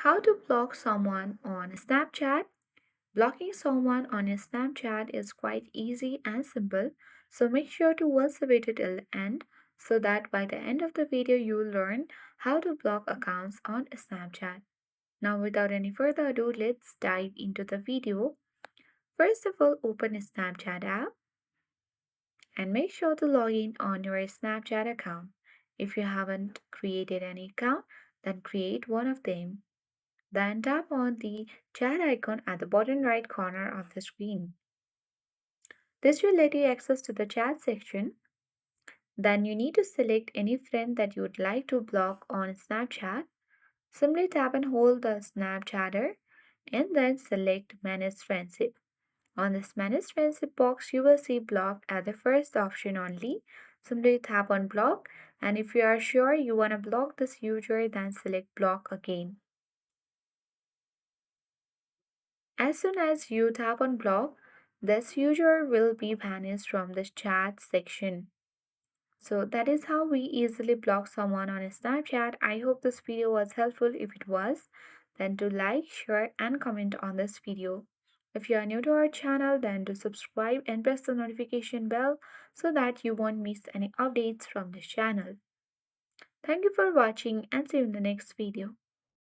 How to block someone on Snapchat? Blocking someone on your Snapchat is quite easy and simple, so make sure to watch the video till the end so that by the end of the video you will learn how to block accounts on Snapchat. Now without any further ado, let's dive into the video. First of all, open a Snapchat app and make sure to log in on your Snapchat account. If you haven't created any account, then create one of them. Then tap on the chat icon at the bottom right corner of the screen. This will let you access to the chat section. Then you need to select any friend that you would like to block on Snapchat. Simply tap and hold the Snapchatter and then select Manage Friendship. On this Manage Friendship box, you will see block as the first option only. Simply tap on block, and if you are sure you want to block this user, then select block again. As soon as you tap on block, this user will be banished from the chat section. So that is how we easily block someone on Snapchat. I hope this video was helpful. If it was, then do like, share and comment on this video. If you are new to our channel, then do subscribe and press the notification bell so that you won't miss any updates from this channel. Thank you for watching and see you in the next video.